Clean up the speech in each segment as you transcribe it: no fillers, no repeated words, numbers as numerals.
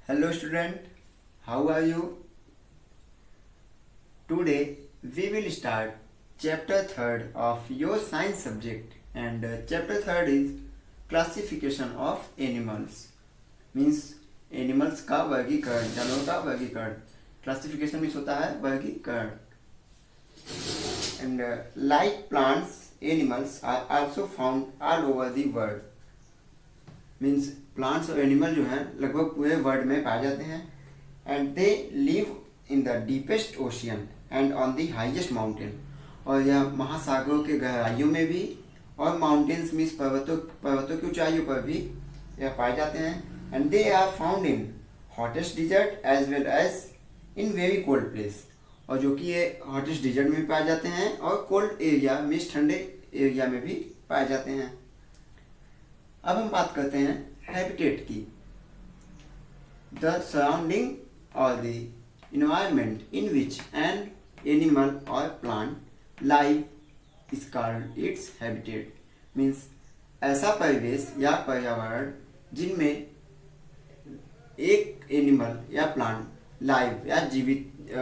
Hello student, how are you? Today we will start chapter 3rd of your science subject and chapter 3rd is classification of animals means animals का वर्गीकरण, जानवरों का वर्गीकरण। Classification means होता है वर्गीकरण। And like plants, animals are also found all over the world. Means plants और animal जो हैं लगभग पूरे वर्ल्ड में पाए जाते हैं and they live in the deepest ocean and on the highest mountain. और यह महासागरों के गहराइयों में भी और माउंटेन्स मीन्स पर्वतों की ऊंचाइयों पर भी यह पाए जाते हैं and they are found in hottest desert as well as in very cold place. और जो कि ये हॉटेस्ट डिजर्ट में भी पाए जाते हैं और कोल्ड एरिया मीन्स ठंडे एरिया में भी पाए जाते हैं। अब हम बात करते हैं हैबिटेट की। द सराउंडिंग और the environment in which an animal और plant live is called its habitat. Means ऐसा परिवेश या पर्यावरण जिनमें एक एनिमल या प्लांट लाइव या जीवित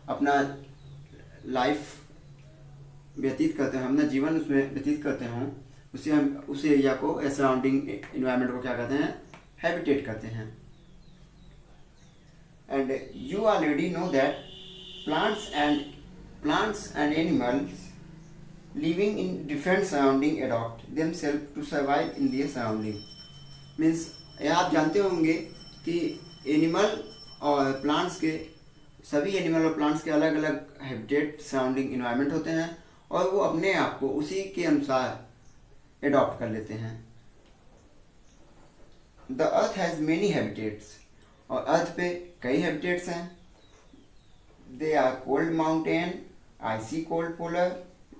अपना लाइफ व्यतीत करते हैं, अपना जीवन उसमें व्यतीत करते हों, उस एरिया को सराउंडिंग इन्वायरमेंट को क्या कहते हैं, हैबिटेट कहते हैं। And you already know that plants and animals living in different surrounding adopt themselves to survive in their surrounding. Means आप जानते होंगे कि एनिमल और प्लांट्स के सभी एनिमल और प्लांट्स के अलग अलग हैबिटेट सराउंडिंग इन्वायरमेंट होते हैं और वो अपने आप को उसी के अनुसार एडॉप्ट कर लेते हैं। The earth has many habitats. और अर्थ पे कई हैबिटेट्स हैं। They are cold mountain, icy cold polar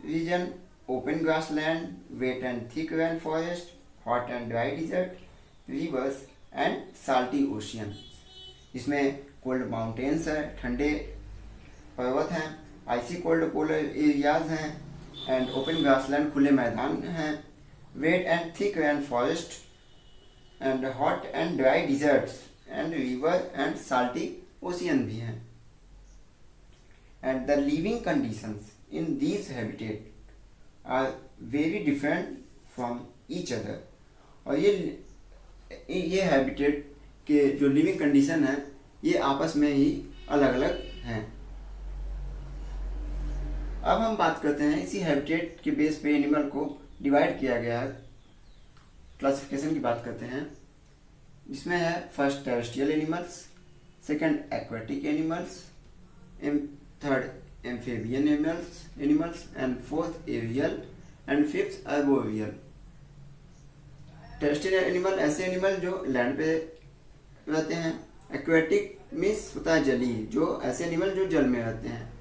region, open grassland, wet and thick rain forest, hot and dry desert, rivers and salty ocean. इसमें cold mountains हैं, ठंडे पर्वत हैं, icy cold polar areas हैं and open grassland खुले मैदान हैं, wet and thick rain forest and hot and dry deserts and river and salty ocean भी हैं। And the living conditions in these habitat are very different from each other. और ये habitat के जो living condition है ये आपस में ही अलग अलग हैं। अब हम बात करते हैं इसी हैबिटेट के बेस पे एनिमल को डिवाइड किया गया है। क्लासिफिकेशन की बात करते हैं जिसमें है first terrestrial animals, second aquatic animals, third amphibian animals and fourth aerial and fifth arboreal. Terrestrial animal ऐसे एनिमल जो लैंड पे रहते हैं। एक्वेटिक मीन्स होता है जलीय, जो ऐसे एनिमल जो जल में रहते हैं।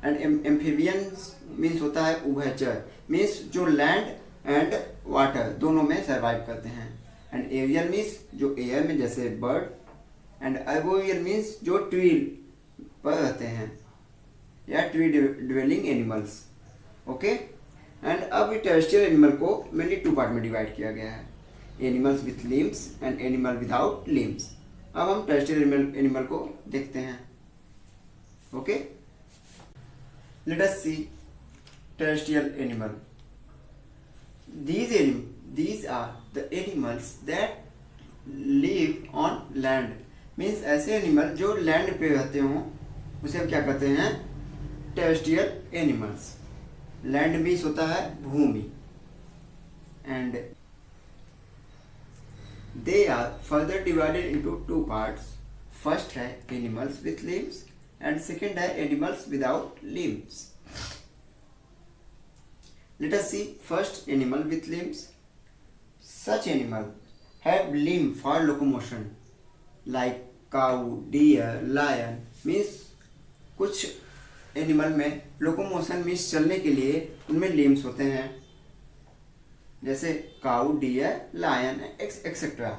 एंड एम्फीबियंस मीन्स होता है उभयचर, मीन्स जो लैंड एंड वाटर दोनों में सर्वाइव करते हैं। एंड एरियल मीन्स जो एयर में जैसे बर्ड। एंड अर्बोरियल मीन्स जो ट्री पर रहते हैं या tree dwelling animals. Okay. And अब टेरेस्ट्रियल एनिमल को मेनली टू पार्ट में डिवाइड किया गया है, animals with limbs and animal without limbs. अब हम टेरेस्ट्रियल एनिमल को देखते हैं। Okay, let us see terrestrial animal. These are the animals that live on land. Means ऐसे एनिमल जो लैंड पे रहते हों उसे हम क्या कहते हैं, टेरेस्ट्रियल एनिमल्स। लैंड मीन्स होता है भूमि। And they are further divided into two parts. First है animals with limbs and second है animals without limbs. Let us see first animal with limbs. Such animal have limb for locomotion like cow, deer, lion. Means कुछ animal में locomotion means चलने के लिए उनमें limbs होते हैं, जैसे cow, deer, lion etcetera.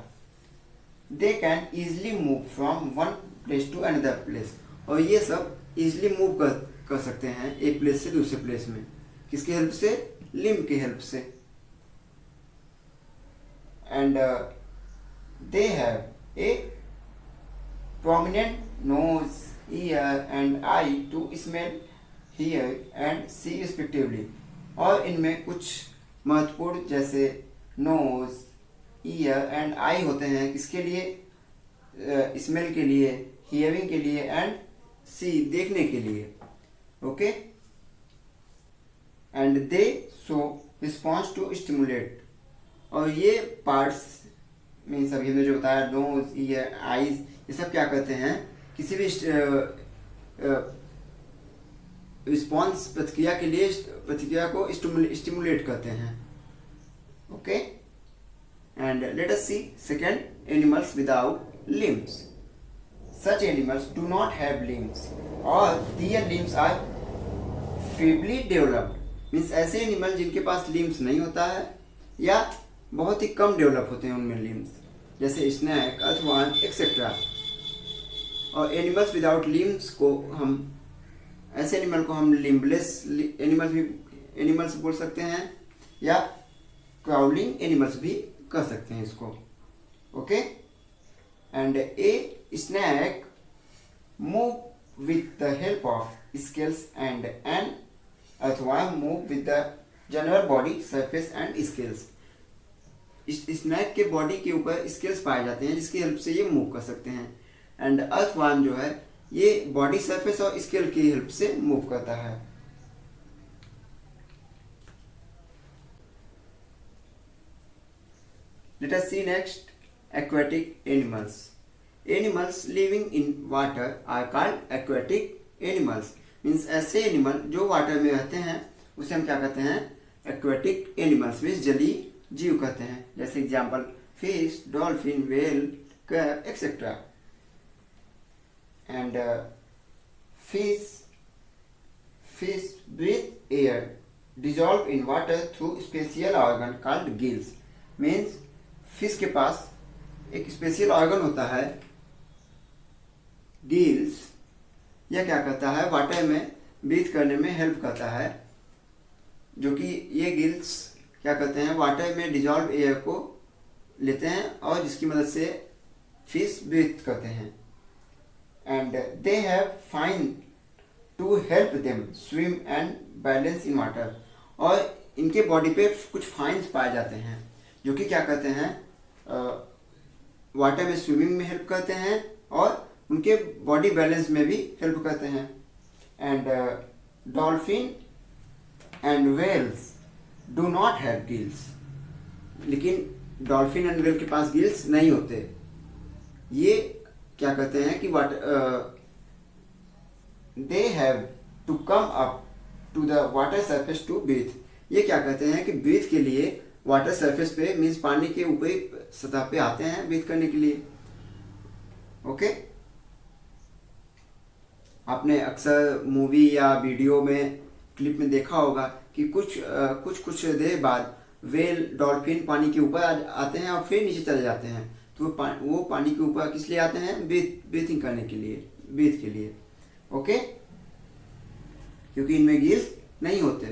They can easily move from one place to another place. और ये सब इजिली मूव कर सकते हैं एक प्लेस से दूसरे प्लेस में। किसकी हेल्प से, लिम्ब की हेल्प से। And they have a prominent nose, ear and eye to smell, hear and see respectively। और इनमें कुछ महत्वपूर्ण जैसे नोज, ईयर एंड आई होते हैं किसके लिए, स्मेल के लिए, हियरिंग के लिए एंड सी देखने के लिए। Okay, and they show response to stimulate. और ये पार्ट्स मीन्स अभी हमने जो बताया नोज, ईयर, आईज, ये सब क्या करते हैं, किसी भी रिस्पॉन्स प्रतिक्रिया को स्टिमुलेट करते हैं। Okay, and let us see second, animals without limbs. Such animals do not have limbs or their limbs are feebly developed। Means ऐसे एनिमल जिनके पास लिम्स नहीं होता है या बहुत ही कम डेवलप होते हैं उनमें लिम्स, जैसे स्नैक, अर्थवर्म एक्सेट्रा। और एनिमल्स विदाउट लिम्स को हम, ऐसे एनिमल को हम लिम्बलेस एनिमल्स बोल सकते हैं या क्राउलिंग एनिमल्स भी कह सकते हैं इसको। Okay, and A snake move with the help of scales and an earthworm move with the general body surface and scales। इस स्नैक के बॉडी के ऊपर स्केल्स पाए जाते हैं जिसकी हेल्प से ये मूव कर सकते हैं। एंड अर्थवर्म जो है ये बॉडी सरफेस और स्केल की हेल्प से मूव करता है। Let us see next, aquatic animals. Animals living in water are called aquatic animals. Means ऐसे एनिमल जो वाटर में रहते हैं उसे हम क्या कहते हैं, एक्वेटिक एनिमल्स, मीन्स जलीय जीव कहते हैं। जैसे example fish, dolphin, whale, crab etcetera. And fish breathe air dissolved in water through special organ called gills। Means fish के पास एक स्पेशल ऑर्गन होता है गिल्स। यह क्या करता है, वाटर में ब्रीथ करने में हेल्प करता है, जो कि ये गिल्स क्या करते हैं, वाटर में डिजॉल्व एयर को लेते हैं और जिसकी मदद से फिश ब्रीथ करते हैं। And they have fins to help them swim and balance in water. और इनके बॉडी पे कुछ फाइन्स पाए जाते हैं जो कि क्या करते हैं, वाटर में स्विमिंग में हेल्प करते हैं और उनके बॉडी बैलेंस में भी हेल्प करते हैं। And dolphin and whales do not have gills. लेकिन डॉल्फिन एंड वेल के पास गिल्स नहीं होते। ये क्या कहते हैं कि they have to come up to the water surface to breathe. ये क्या कहते हैं कि ब्रीथ के लिए वाटर सरफेस पे मीन्स पानी के ऊपरी सतह पे आते हैं ब्रीथ करने के लिए। ओके, आपने अक्सर मूवी या वीडियो में क्लिप में देखा होगा कि कुछ देर बाद वेल, डॉल्फिन पानी के ऊपर आते हैं और फिर नीचे चले जाते हैं। तो वो पानी के ऊपर किस लिए आते हैं, ब्रीथिंग करने के लिए, ब्रीथ के लिए। ओके, क्योंकि इनमें गिल्स नहीं होते।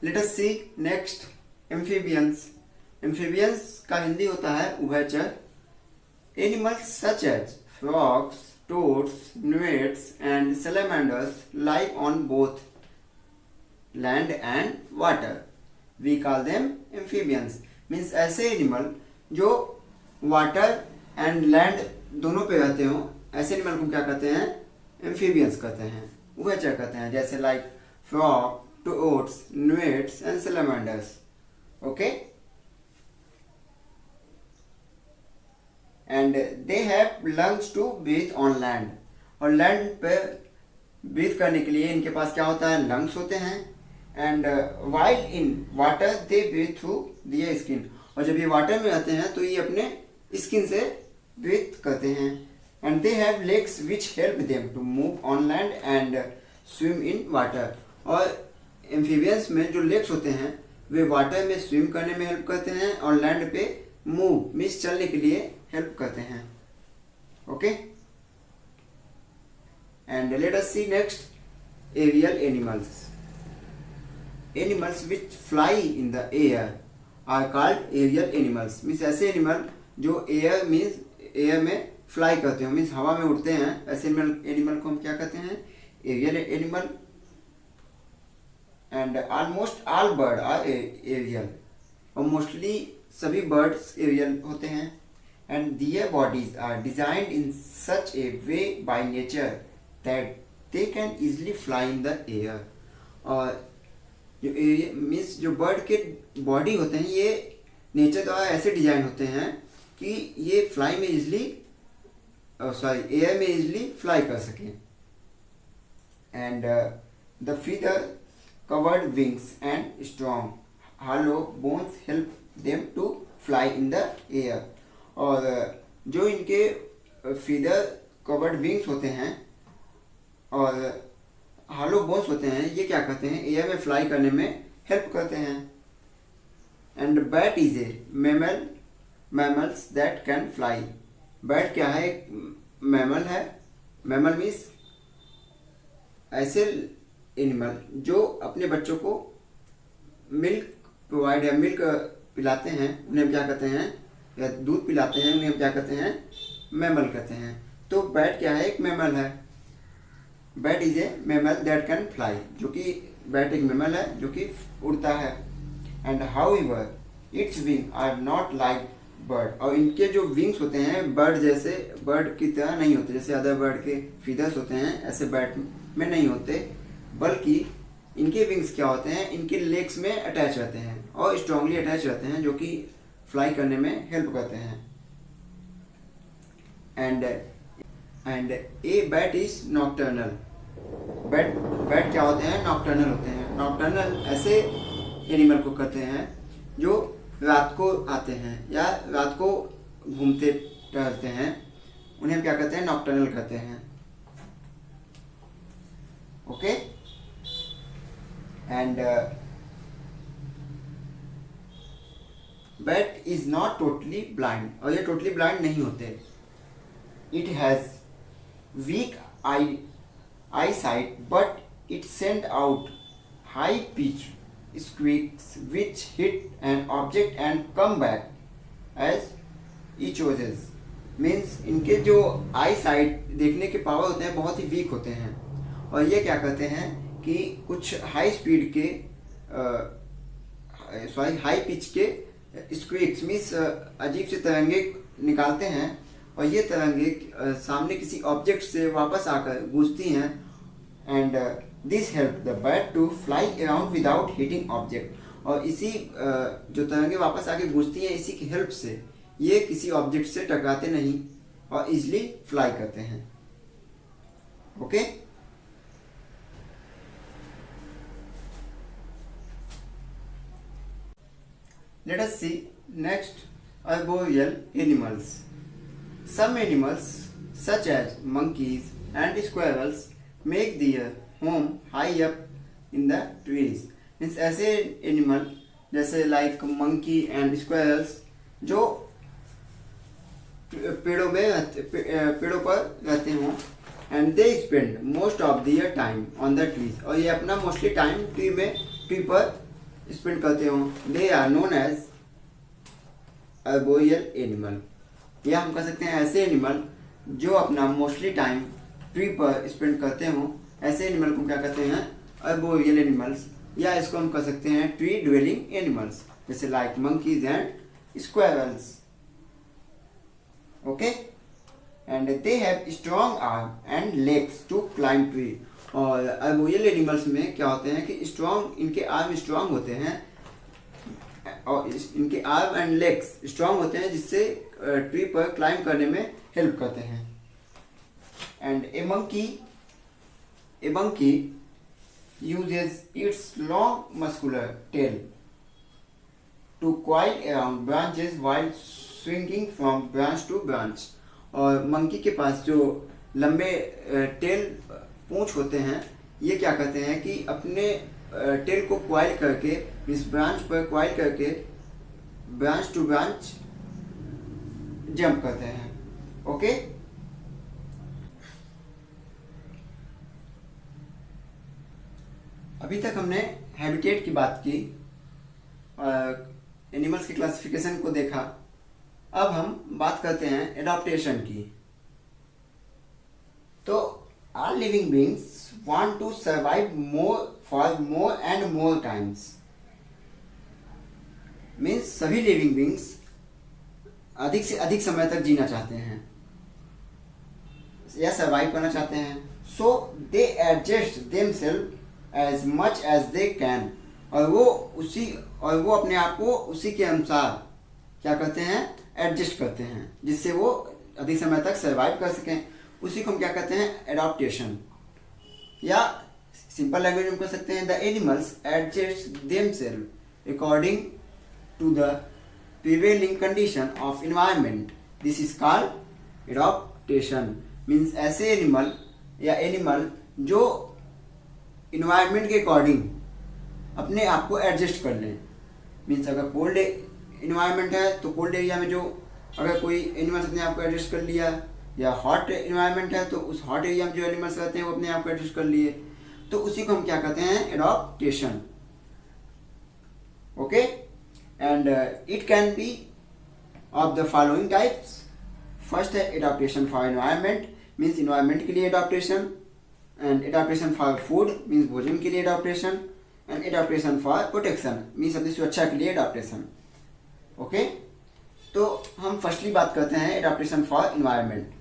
Let us see next, amphibians. Amphibians का हिंदी होता है उभयचर। Animals such as frogs, toads, newts and salamanders live on both land and water। We call them amphibians। Means ऐसे एनिमल जो वाटर एंड लैंड दोनों पे रहते हो, ऐसे एनिमल को क्या कहते हैं, एम्फीबियंस कहते हैं, उभयचर कहते हैं। जैसे like frog, toads, newts and salamanders। Okay, and they have lungs to breathe on land. और लैंड पे ब्रीथ करने के लिए इनके पास क्या होता है, लंग्स होते हैं। And while in water they breathe through their skin. और जब ये वाटर में रहते हैं तो ये अपने स्किन से ब्रीथ करते हैं। And they have legs which help them to move on land and swim in water. और एम्फीबियंस में जो लेग्स होते हैं वे वाटर में स्विम करने में हेल्प करते हैं और लैंड पे मूव मीन्स चलने के लिए हेल्प करते हैं। Okay, and let us see next, aerial animals. Animals which fly in the air are called aerial animals. Means ऐसे एनिमल जो एयर मीन्स एयर में फ्लाई करते हो, मीन्स हवा में उड़ते हैं, ऐसे एनिमल को हम क्या कहते हैं, aerial animal. And almost all bird are aerial, और मोस्टली सभी बर्ड्स एरियल होते हैं। And their bodies are designed in such a way by nature that they can easily fly in the air. और जो मीन्स जो bird के body होते हैं ये नेचर द्वारा ऐसे डिजाइन होते हैं कि ये फ्लाई में इजिली एयर में इजिली फ्लाई कर सकें। And the feather covered wings and strong hollow bones help them to fly in the air. और जो इनके फीदर कवर्ड विंग्स होते हैं और हालो बोन्स होते हैं, ये क्या करते हैं, एयर में फ्लाई करने में हेल्प करते हैं। And bat is a mammals that can fly. Bat क्या है, एक मैमल है। मैमल मीन्स ऐसे एनिमल जो अपने बच्चों को मिल्क प्रोवाइड या मिल्क पिलाते हैं, उन्हें हम क्या कहते हैं, या दूध पिलाते हैं, उन्हें हम क्या कहते हैं, मैमल कहते हैं। तो बैट क्या है, एक मैमल है। Bat is a mammal that can fly, जो कि बैट एक मैमल है जो कि उड़ता है। And however its wing are not like bird, और इनके जो विंग्स होते हैं बर्ड जैसे, बर्ड की तरह नहीं होते, जैसे अदर बर्ड के फीदर्स होते हैं ऐसे बैट में नहीं होते, बल्कि इनके विंग्स क्या होते हैं, इनके लेग्स में अटैच रहते हैं और स्ट्रांगली अटैच रहते हैं, जो कि फ्लाई करने में हेल्प करते हैं। And a bat is nocturnal. Bat क्या होते हैं, नॉक्टर्नल होते हैं। नॉक्टर्नल ऐसे एनिमल को कहते हैं जो रात को आते हैं या रात को घूमते टहलते हैं, उन्हें हम क्या कहते हैं, नॉक्टर्नल कहते हैं। Okay. And bat is not totally blind, और ये टोटली ब्लाइंड नहीं होते। It has weak eye sight but it send out high pitch squeaks which hit an object and come back as it chooses। Means इनके जो आई site देखने के power होते हैं बहुत ही वीक होते हैं, और ये क्या करते हैं कि कुछ हाई स्पीड के हाई पिच के स्क्वीक्स मीन्स अजीब से तरंगे निकालते हैं, और ये तरंगे सामने किसी ऑब्जेक्ट से वापस आकर गूंजती हैं। And this help the bird to fly around without hitting object, और इसी जो तरंगे वापस आके गूंजती हैं इसी की हेल्प से ये किसी ऑब्जेक्ट से टकराते नहीं और इजिली फ्लाई करते हैं। Okay. Let us see next arboreal animals. Some animals such as monkeys and squirrels make their home high up in the trees। Means ऐसे एनिमल जैसे लाइक मंकी एंड स्क्वायरल्स जो पेड़ों पर रहते हों, and they spend most of their time on the trees, और ये अपना मोस्टली टाइम ट्री पर स्पेंड करते हों। They are known as arboreal animal, या हम कह सकते हैं ऐसे एनिमल जो अपना मोस्टली टाइम ट्री पर स्पेंड करते हों, ऐसे एनिमल को क्या कहते हैं, अर्बोरियल एनिमल्स, या इसको हम कह सकते हैं ट्री ड्वेलिंग एनिमल्स, जैसे like monkeys and squirrels. Okay. And they have strong arm and legs to climb tree, और अर्बोरियल एनिमल्स में क्या होते हैं कि इनके आर्म स्ट्रॉन्ग होते हैं, और इनके आर्म एंड लेग्स स्ट्रॉन्ग होते हैं जिससे ट्री पर क्लाइंब करने में हेल्प करते हैं। And A monkey uses its long muscular tail to coil around branches while swinging from branch to branch। और मंकी के पास जो लंबे टेल पूंछ होते हैं, ये क्या करते हैं कि अपने टेल को क्वाइल करके इस ब्रांच पर क्वाइल करके ब्रांच टू ब्रांच जंप करते हैं। ओके। अभी तक हमने हैबिटेट की बात की, एनिमल्स की क्लासिफिकेशन को देखा, अब हम बात करते हैं एडॉप्टेशन की। तो all living beings want to survive more for more and more times, means सभी लिविंग बींग्स अधिक से अधिक समय तक जीना चाहते हैं या सर्वाइव करना चाहते हैं। So they adjust themselves as much as they can, और वो अपने आप को उसी के अनुसार क्या करते हैं, एडजस्ट करते हैं, जिससे वो अधिक समय तक सर्वाइव कर सकें। उसी को हम क्या कहते हैं, एडॉप्टेशन, या सिंपल लैंग्वेज में कह सकते हैं the animals adjust themselves according to the prevailing condition of environment, this is called adaptation. Means ऐसे एनिमल जो इन्वायरमेंट के अकॉर्डिंग अपने आप को एडजस्ट कर लें। मीन्स अगर कोल्ड इन्वायरमेंट है तो कोल्ड एरिया में जो अगर कोई एनिमल्स अपने आप को एडजस्ट कर लिया, या हॉट इन्वायरमेंट है तो उस हॉट एरिया में जो एनिमल्स रहते हैं वो अपने आप को एडजस्ट कर लिए, तो उसी को हम क्या कहते हैं, adaptation. Okay, and it can be of the following types. First है adaptation for environment, means environment के लिए adaptation, and adaptation for food means भोजन के लिए adaptation, and adaptation for protection means अपनी सुरक्षा के लिए एडॉप्टेशन। ओके, तो हम फर्स्टली बात करते हैं adaptation for environment.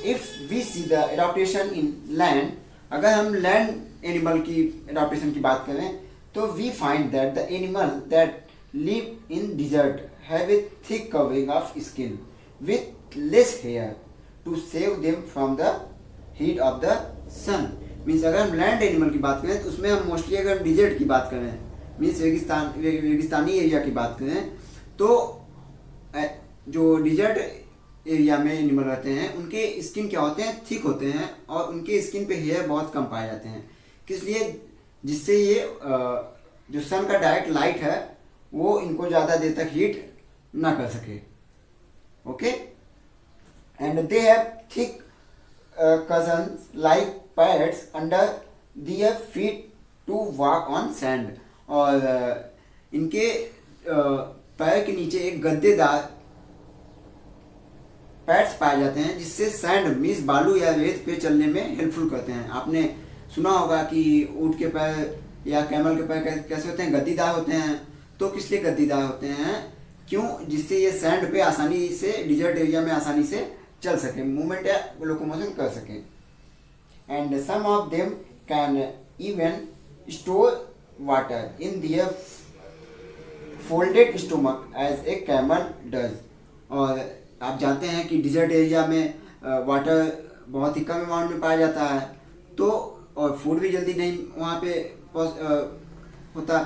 If we see the adaptation in land, अगर हम लैंड एनिमल की एडॉप्टेशन की बात करें तो we find that the animal that live in desert have a thick covering of skin with less hair to save them from the heat of the sun. Means अगर हम land animal की बात करें तो उसमें हम मोस्टली अगर हम डिजर्ट की बात करें, मीन्स रेगिस्तानी एरिया की बात करें, तो जो डिजर्ट एरिया में एनिमल रहते हैं उनके स्किन क्या होते हैं, थिक होते हैं, और उनके स्किन पे हेयर बहुत कम पाए जाते हैं। किस लिए, जिससे ये जो सन का डायरेक्ट लाइट है वो इनको ज़्यादा देर तक हीट ना कर सके। Okay, and they have thick cushions like pads under their feet to walk on sand, और इनके पैर के नीचे एक गद्देदार पैड्स पाए जाते हैं जिससे सैंड मीन्स बालू या रेत पे चलने में हेल्पफुल करते हैं। आपने सुना होगा कि ऊंट के पैर या कैमल के पैर कैसे होते हैं, गद्दीदार होते हैं। तो किस लिए गद्दीदार होते हैं, क्यों, जिससे ये सैंड पे आसानी से डिजर्ट एरिया में आसानी से चल सके, मूवमेंट या लोकोमोशन कर सके। And some of them can even store water in their folded stomach as a camel does. और आप जानते हैं कि डिजर्ट एरिया में वाटर बहुत ही कम अमाउंट में पाया जाता है, तो और फूड भी जल्दी नहीं वहाँ पे होता।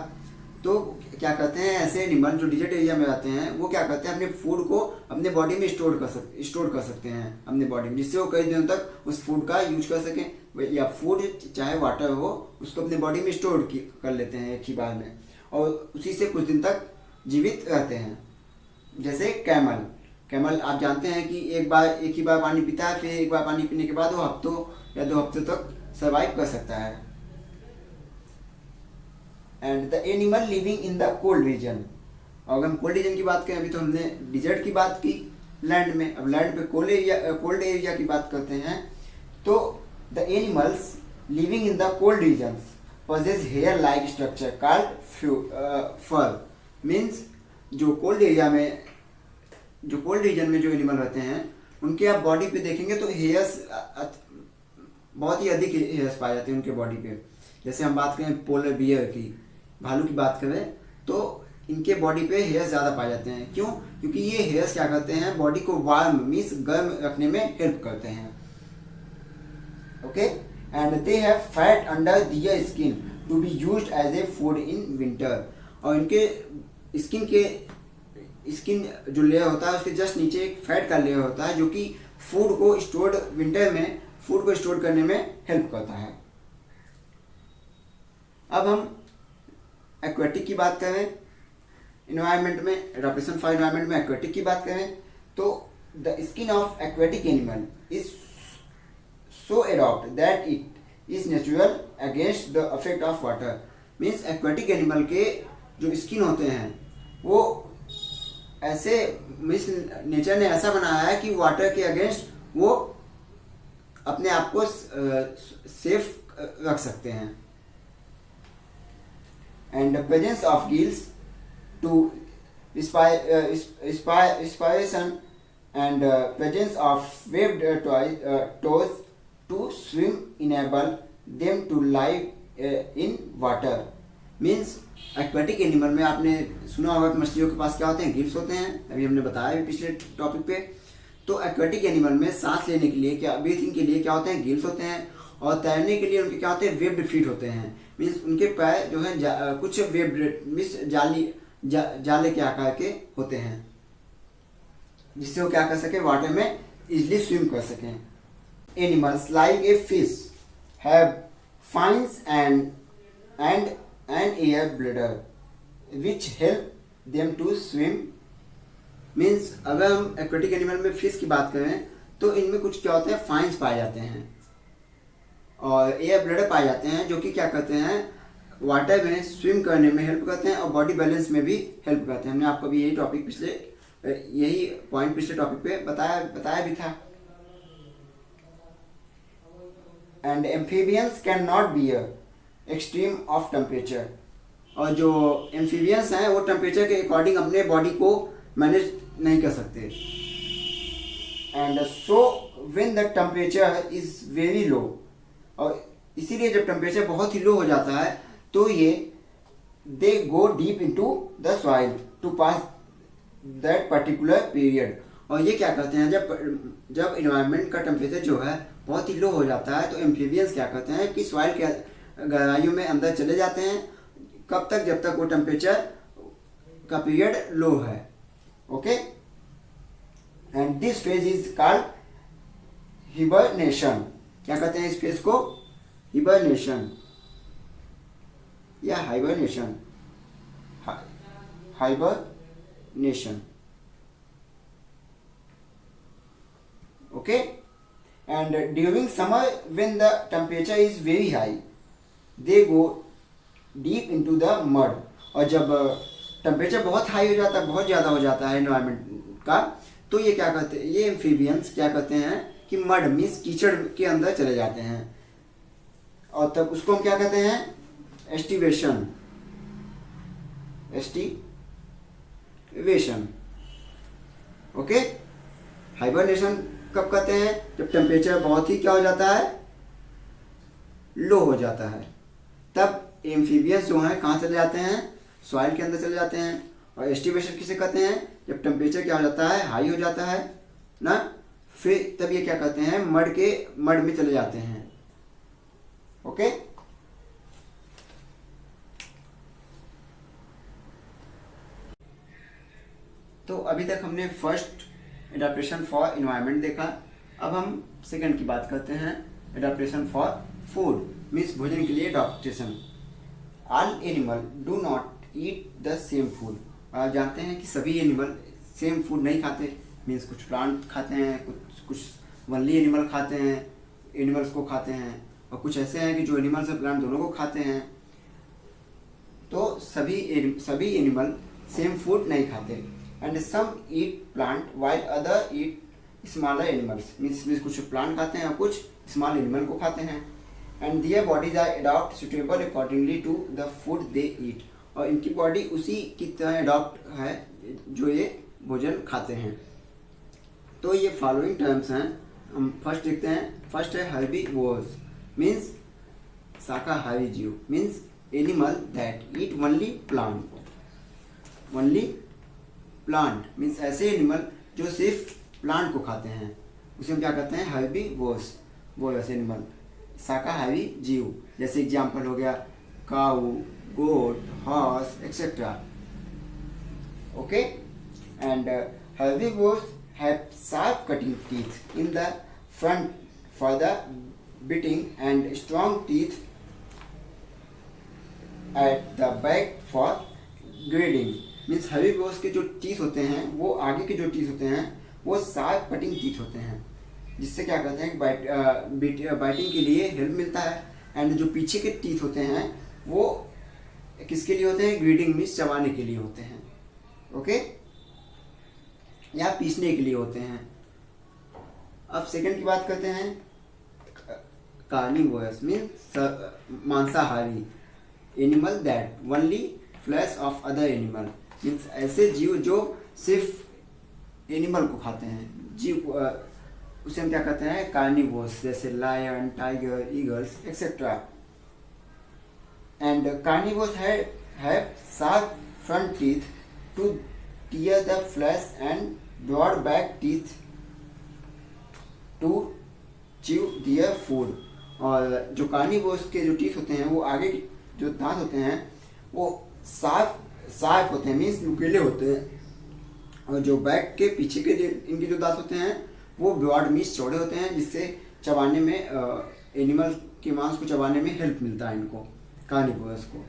तो क्या करते हैं ऐसे एनिमल जो डिजर्ट एरिया में रहते हैं वो क्या करते हैं, अपने फूड को अपने बॉडी में स्टोर कर सकते हैं अपने बॉडी में, जिससे वो कई दिनों तक उस फूड का यूज कर सकें, या फूड चाहे वाटर हो उसको अपने बॉडी में स्टोर कर लेते हैं एक ही बार में, और उसी से कुछ दिन तक जीवित रहते हैं। जैसे कैमल आप जानते हैं कि एक ही बार पानी पीता है, फिर एक बार पानी पीने के बाद वो हफ्तों या 2 हफ्ते तक सर्वाइव कर सकता है। And the animal living in the cold region, अगर हम कोल्ड रीजन की बात करें, अभी तो हमने डिजर्ट की बात की लैंड में, अब लैंड पे कोल्ड एरिया की बात करते हैं। तो the animals living in the cold regions possess hair like structure called fur, means जो कोल्ड रीजन में जो एनिमल रहते हैं उनके आप बॉडी पे देखेंगे तो हेयर्स बहुत ही अधिक हेयर्स पाए जाते हैं उनके बॉडी पे। जैसे हम बात करें पोलर बियर की, भालू की बात करें, तो इनके बॉडी पे हेयर्स ज़्यादा पाए जाते हैं। क्यों? क्योंकि ये हेयर्स क्या करते हैं, बॉडी को वार्म मीन्स गर्म रखने में हेल्प करते हैं। Okay, and they have fat under their skin to be used as a food in winter, और इनके स्किन जो लेयर होता है उसके जस्ट नीचे एक फैट का लेयर होता है जो कि फूड को विंटर में फूड को स्टोर करने में हेल्प करता है। अब हम एक्वेटिक की बात करें, एनवायरनमेंट में एडॉप्टेशन फॉर एनवायरनमेंट में एक्वेटिक की बात करें, तो the skin of aquatic animal is so adopt that it is natural against the effect of water, means aquatic animal के जो स्किन होते हैं वो ऐसे मीन्स नेचर ने ऐसा बनाया है कि वाटर के अगेंस्ट वो अपने आप को सेफ रख सकते हैं। And the presence of gills to inspiration and presence of webbed toes to swim enable them to live in water। Means aquatic animal में आपने सुना होगा कि मछलियों के पास क्या होते हैं, गिल्स होते हैं, अभी हमने बताया भी पिछले टॉपिक पे। तो एक्वेटिक एनिमल में सांस लेने के लिए क्या, ब्रीथिंग के लिए क्या होते हैं, गिल्स होते हैं, और तैरने के लिए उनके क्या होते हैं, वेब्ड फीट होते हैं। मीन्स उनके पैर जो है कुछ वेब्ड मीन्स जाले के आकार के होते हैं, जिससे वो क्या कर सके, वाटर में इजिली स्विम कर सकें। Animals like a fish have fins and an air bladder which help them to swim. Means अगर हम एक्वेटिक एनिमल में फिश की बात करें तो इनमें कुछ क्या होते हैं, फाइन्स पाए जाते हैं और एयर ब्लैडर पाए जाते हैं, जो कि क्या करते हैं, वाटर में स्विम करने में हेल्प करते हैं और बॉडी बैलेंस में भी हेल्प करते हैं। हमने आपको भी यही पॉइंट पिछले टॉपिक पे बताया भी था। And amphibians can not bear extreme of temperature. और जो एम्फीबियंस हैं वो टेम्परेचर के अकॉर्डिंग अपने बॉडी को मैनेज नहीं कर सकते। And so when the temperature is very low, और इसीलिए जब टेम्परेचर बहुत ही लो हो जाता है तो ये they go deep into the soil to pass that particular period. और ये क्या करते हैं, जब इन्वायरमेंट का टेम्परेचर जो है बहुत ही लो हो जाता है तो एम्फीबियंस क्या करते हैं कि सॉइल के गहराइयों में अंदर चले जाते हैं। कब तक, जब तक वो टेम्परेचर का पीरियड लो है। Okay, and this phase is called hibernation. क्या कहते हैं इस फेज को, हिबरनेशन या hibernation, hibernation. Okay, and during summer when the temperature is very high they go deep into the mud. और जब टेम्परेचर बहुत हाई हो जाता है, बहुत ज़्यादा हो जाता है एनवायरनमेंट का, तो ये क्या करते हैं, ये एम्फीबियंस क्या करते हैं कि मड मीन्स कीचड़ के अंदर चले जाते हैं। और तब उसको हम क्या कहते हैं, एस्टिवेशन। ओके, हाइबरनेशन कब कहते हैं, जब टेम्परेचर बहुत ही क्या हो जाता है, लो हो जाता है। तब एम्फीबियंस जो हैं कहाँ चले जाते हैं, सॉइल के अंदर चले जाते हैं। और एस्टिवेशन किसे कहते हैं, जब टेम्परेचर क्या हो जाता है, हाई हो जाता है ना, फिर तब ये क्या कहते हैं, मड में चले जाते हैं। ओके, तो अभी तक हमने फर्स्ट एडाप्टेशन फॉर एनवायरनमेंट देखा। अब हम सेकंड की बात करते हैं, एडाप्टेशन फॉर फूड मीन्स भोजन के लिए adaptation. All animal do not eat the same food. आप जानते हैं कि सभी एनिमल सेम फूड नहीं खाते। मीन्स कुछ प्लांट खाते हैं, कुछ वनली एनिमल खाते हैं, एनिमल्स को खाते हैं, और कुछ ऐसे हैं कि जो एनिमल्स और प्लांट दोनों को खाते हैं। तो सभी एनिमल सेम फूड नहीं खाते। And some eat plant while other eat smaller animals. Means कुछ प्लांट खाते हैं और कुछ स्मॉल एनिमल को खाते हैं। And their bodies are adopt suitable accordingly to the food they eat. और इनकी बॉडी उसी की तरह अडॉप्ट है जो ये भोजन खाते हैं। तो ये फॉलोइंग टर्म्स हैं, हम फर्स्ट देखते हैं। फर्स्ट है हर्बीवोर्स मीन्स शाकाहारी जीव, means animal that eat only plant means ऐसे एनिमल जो सिर्फ प्लांट को खाते हैं, उसे हम क्या कहते हैं, हर्बीवोर्स। वो ऐसे एनिमल शाकाहारी जीव, जैसे एग्जाम्पल हो गया cow, goat, horse etcetera. Okay, and herbivores have sharp cutting teeth in the front for the biting and strong teeth at the back for grading। Means herbivores के जो टीथ होते हैं, वो आगे के जो टीथ होते हैं वो शार्प कटिंग टीथ होते हैं, जिससे क्या कहते हैं कि बाइटिंग के लिए हेल्प मिलता है। एंड जो पीछे के टीथ होते हैं वो किसके लिए होते हैं, ग्रीडिंग मीन्स चबाने के लिए होते हैं। ओके, या पीसने के लिए होते हैं। अब सेकंड की बात करते हैं, कार्निवोरस मीन्स मांसाहारी, animal that only flash of other animal means ऐसे जीव जो सिर्फ एनिमल को खाते हैं, जीव उसे हम क्या कहते हैं, कार्निवोरस, जैसे lion, tiger, eagles etcetera. And carnivorous have sharp front teeth to tear the flesh and broad back teeth to chew their food। और जो कार्निवोरस के जो टीथ होते हैं, वो आगे के जो दांत होते हैं वो शार्प होते हैं, मीन्स नुकीले होते हैं, और जो बैक के पीछे के इनके जो दांत होते हैं वो ब्रॉड मीन्स चौड़े होते हैं, जिससे चबाने में एनिमल के मांस को चबाने में हेल्प मिलता है इनको, कार्निवोरस को।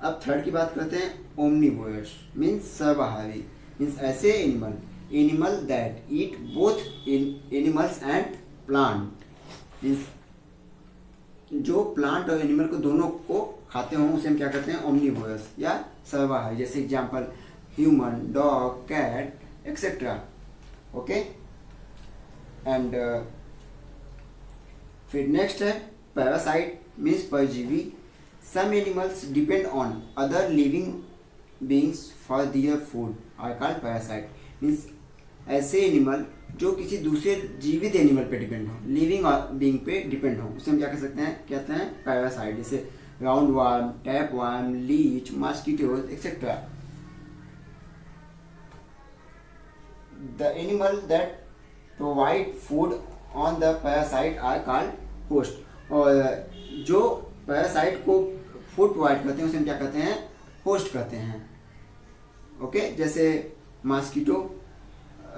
अब थर्ड की बात करते हैं, ओमनिवोरस मीन्स सर्वाहारी, मीन्स ऐसे animal that eat both animals and plant, means जो प्लांट और एनिमल को दोनों को खाते हों उसे हम क्या कहते हैं, ओमनिवोरस या सर्वाहारी। जैसे example human, dog, cat etcetera. Okay, and फिर नेक्स्ट है पैरासाइट मीन्स परजीवी। Some animals depend on other living beings for their food are called parasite। Means ऐसे एनिमल जो किसी दूसरे जीवित एनिमल पे डिपेंड हो, लिविंग बीइंग पे डिपेंड हो, उसे हम क्या कह सकते हैं, कहते हैं पैरासाइट। जैसे round worm, tape worm, leech, mosquitoes etcetera. The animal that provide food on the parasite are called host. और जो पैरासाइट को फूड प्रोवाइड करते हैं उसे हम क्या कहते हैं, होस्ट कहते हैं। ओके, जैसे मॉस्किटो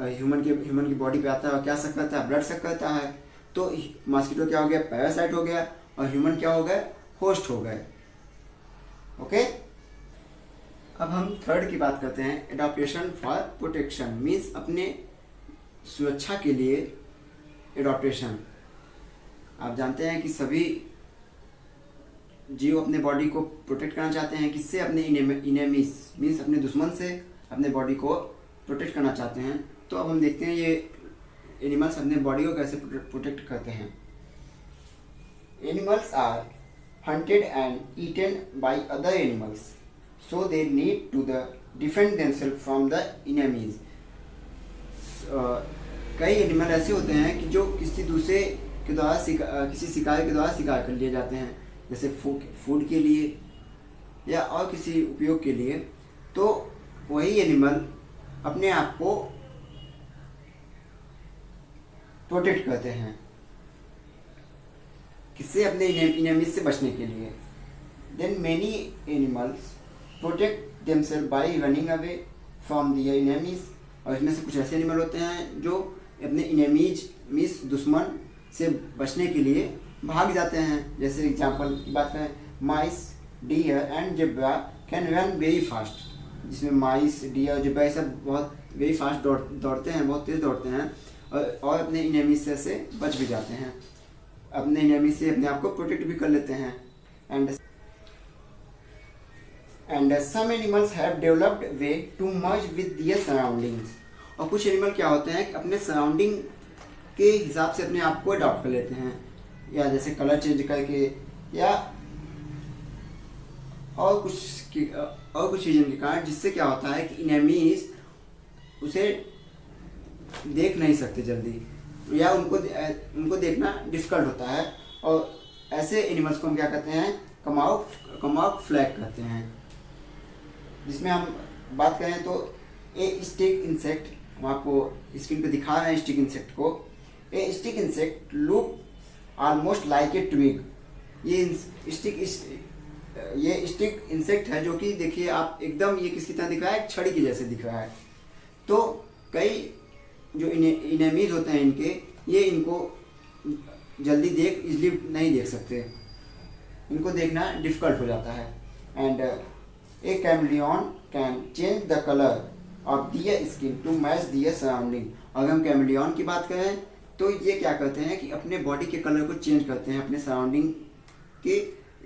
ह्यूमन की बॉडी पे आता है और क्या सक करता है, ब्लड सक करता है, तो मॉस्किटो क्या हो गया, पैरासाइट हो गया, और ह्यूमन क्या हो गए, होस्ट हो गए। ओके, अब हम थर्ड की बात करते हैं, एडॉप्टेशन फॉर प्रोटेक्शन मीन्स अपने सुरक्षा के लिए एडॉप्टेशन। आप जानते हैं कि सभी जीव अपने बॉडी को प्रोटेक्ट करना चाहते हैं, किससे, अपने इनेमीज मीन्स अपने दुश्मन से अपने बॉडी को प्रोटेक्ट करना चाहते हैं। तो अब हम देखते हैं ये एनिमल्स अपने बॉडी को कैसे प्रोटेक्ट करते हैं। Animals are hunted and eaten by other animals, so they need to the defend themselves from the enemies. कई एनिमल ऐसे होते हैं कि जो किसी दूसरे के द्वारा किसी शिकारी के द्वारा शिकार कर लिए जाते हैं, जैसे फूड के लिए या और किसी उपयोग के लिए। तो वही एनिमल अपने आप को प्रोटेक्ट करते हैं, किससे, अपने इनेमीज से बचने के लिए। Then many animals protect themselves by running away from their enemies. और इसमें से कुछ ऐसे एनिमल होते हैं जो अपने इनेमीज मीन्स दुश्मन से बचने के लिए भाग जाते हैं। जैसे एग्जांपल की बात करें, mice, deer and zebra can run very fast, जिसमें माइस, डियर, जेब्रा ये सब बहुत वेरी फास्ट दौड़ते हैं, बहुत तेज़ दौड़ते हैं, और अपने इनेमीज से बच भी जाते हैं, अपने इनेमीज से अपने आप को प्रोटेक्ट भी कर लेते हैं। And some animals have developed way to merge with their surroundings. और कुछ एनिमल क्या होते हैं कि अपने सराउंडिंग के हिसाब से अपने आप को अडॉप्ट कर लेते हैं, या जैसे कलर चेंज करके, या और कुछ रीजन के कारण, जिससे क्या होता है कि इनेमीज उसे देख नहीं सकते जल्दी, या उनको देखना डिफिकल्ट होता है। और ऐसे एनिमल्स को हम क्या कहते हैं, कमाउट फ्लैग कहते हैं। जिसमें हम बात करें तो ए स्टिक इंसेक्ट, हम आपको स्क्रीन पे दिखा रहे हैं स्टिक इंसेक्ट को। A stick insect look almost like a twig. ये स्टिक इंसेक्ट है जो कि देखिए आप एकदम ये किसकी तरह दिख रहा है, छड़ी के जैसे दिख रहा है। तो कई जो इनेमीज होते हैं इनके, ये इनको जल्दी इजली नहीं देख सकते, इनको देखना डिफिकल्ट हो जाता है। And a chameleon can change the colour of their skin to match their surrounding. अगर हम कैमलियन की बात करें तो ये क्या करते हैं कि अपने बॉडी के कलर को चेंज करते हैं अपने सराउंडिंग के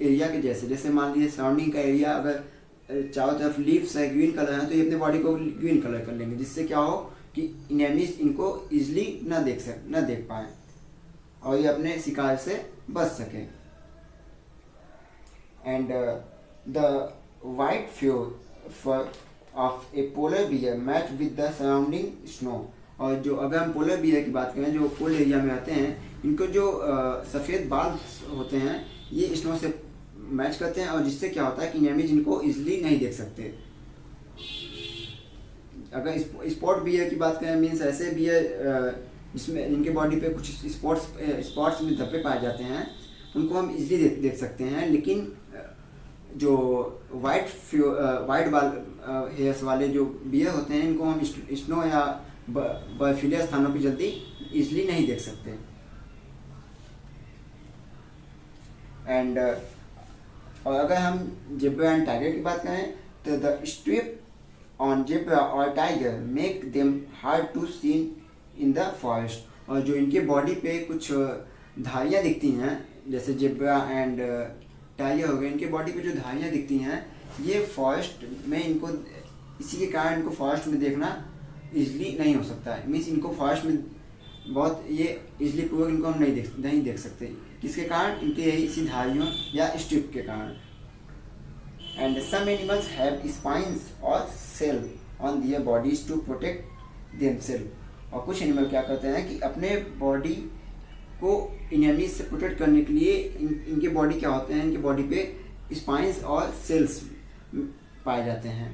एरिया के जैसे। जैसे मान लीजिए सराउंडिंग का एरिया अगर चारों तरफ लीव्स है, ग्रीन कलर है, तो ये अपने बॉडी को ग्रीन कलर कर लेंगे, जिससे क्या हो कि इनेमीज इनको इजली न देख पाए और ये अपने शिकार से बच सके। And the white fur of a polar bear match with the surrounding snow. और जो अगर हम पोलर बियर की बात करें जो पोलर एरिया में रहते हैं, इनको जो सफ़ेद बाल होते हैं ये स्नो से मैच करते हैं और जिससे क्या होता है कि इनेमीज इनको इजली नहीं देख सकते। अगर स्पॉट बियर की बात करें मीन्स ऐसे बियर जिसमें इनके बॉडी पे कुछ स्पॉट्स में धब्बे पाए जाते हैं, उनको हम इजली देख सकते हैं। लेकिन जो वाइट बाल हेयर्स वाले जो बियर होते हैं इनको हम स्नो या बर्फीले स्थानों पर जल्दी इजली नहीं देख सकते। एंड और अगर हम जेब्रा एंड टाइगर की बात करें तो द स्ट्रिप ऑन जेब्रा और tiger make them hard to seen in the forest. और जो इनके बॉडी पे कुछ धारियाँ दिखती हैं, जैसे जेब्रा एंड टाइगर हो गए, इनके बॉडी पे जो धारियाँ दिखती हैं ये फॉरेस्ट में इनको, इसी के कारण इनको फॉरेस्ट में देखना इजली नहीं हो सकता है। मीन्स इनको फॉरेस्ट में बहुत ये इजली पूर्वक इनको हम नहीं देख सकते। किसके कारण? इनके यही इसी धारियों या स्ट्रिप के कारण। And some animals have spines और shell on their bodies to protect themself. और कुछ एनिमल क्या करते हैं कि अपने बॉडी को इनेमीज से प्रोटेक्ट करने के लिए इनके बॉडी क्या होते हैं, इनके बॉडी पे स्पाइन्स और सेल्स पाए जाते हैं।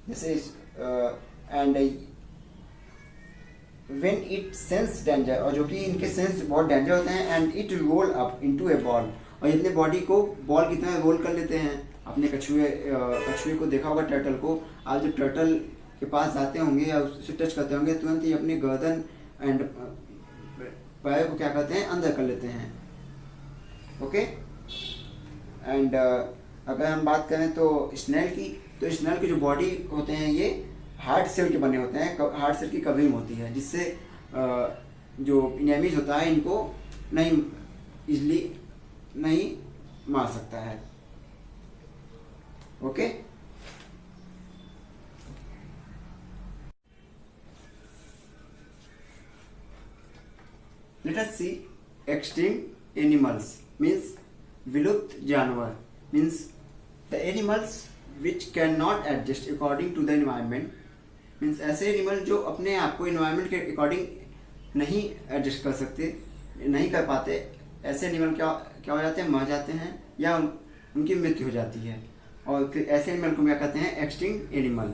जैसे and when it sense danger, और जो कि इनके सेंस बहुत डेंजर होते हैं। And it roll up into A ball, और अपने बॉडी को बॉल की तरह रोल कर लेते हैं। अपने कछुए को देखा होगा, टर्टल को। आप जब टर्टल के पास जाते होंगे या उससे टच करते होंगे, तुरंत ही अपने गर्दन एंड पैर को क्या करते हैं, अंदर कर लेते हैं। ओके। एंड अगर हम बात करें तो स्नेल की, तो स्नेल की जो बॉडी होते हैं ये हार्ड सेल के बने होते हैं, हार्ड सेल की कवरिंग होती है, जिससे जो इनेमीज होता है इनको इजली नहीं मार सकता है। Okay. Let us see extinct animals means विलुप्त जानवर। Means the animals which can not adjust according to the environment. Means ऐसे एनिमल जो अपने आप को इन्वायरमेंट के अकॉर्डिंग नहीं एडजस्ट कर सकते, नहीं कर पाते, ऐसे एनिमल क्या हो जाते हैं, मर जाते हैं या उनकी मृत्यु हो जाती है। और फिर ऐसे एनिमल को क्या कहते हैं, extinct animal.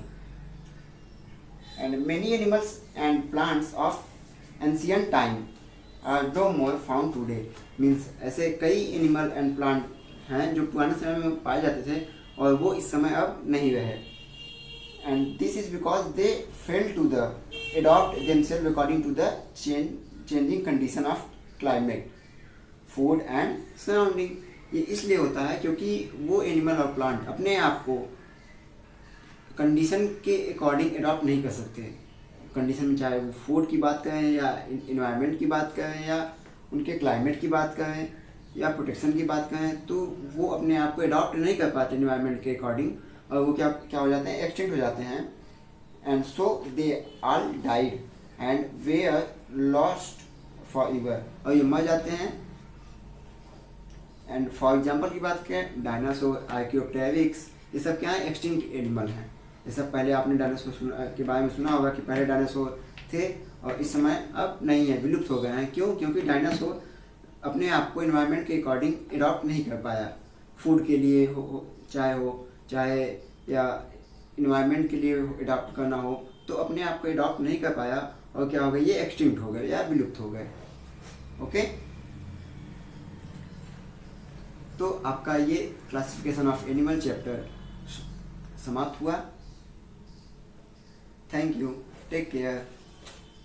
And many animals and plants of ancient time are no more found today. Means ऐसे कई एनिमल एंड प्लांट हैं जो पुराने समय में पाए जाते थे और वो इस समय अब नहीं रहे। And this is because they fail to adopt themselves according to the changing condition of climate, food and surrounding। ये इसलिए होता है क्योंकि वो एनिमल और प्लांट अपने आप को कंडीशन के अकॉर्डिंग अडॉप्ट नहीं कर सकते। कंडीशन में चाहे वो फूड की बात करें या इन्वायरमेंट की बात करें या उनके क्लाइमेट की बात करें या प्रोटेक्शन की बात करें, तो वो अपने आप को अडॉप्ट नहीं कर पाते इन्वायरमेंट के अकॉर्डिंग, और वो क्या हो जाते हैं, एक्सटिंक्ट हो जाते हैं। And so they all died and we are lost forever, और ये मर जाते हैं। एंड फॉर एग्जाम्पल की बात करें, डायनासोर, आर्कियोप्टेरिक्स, ये सब क्या है, एक्सटिंक्ट एनिमल हैं। ये सब पहले आपने डायनासोर के बारे में सुना होगा कि पहले डायनासोर थे और इस समय अब नहीं है, विलुप्त हो गए हैं। क्यों? क्योंकि डायनासोर अपने आप को इन्वायरमेंट के अकॉर्डिंग अडॉप्ट नहीं कर पाया। फूड के लिए चाहे या इन्वायरमेंट के लिए अडॉप्ट करना हो, तो अपने आप को अडॉप्ट नहीं कर पाया और क्या हो गया, ये एक्सटिंक्ट हो गए या विलुप्त हो गए। ओके। तो आपका ये क्लासिफिकेशन ऑफ एनिमल चैप्टर समाप्त हुआ। Thank you, take care.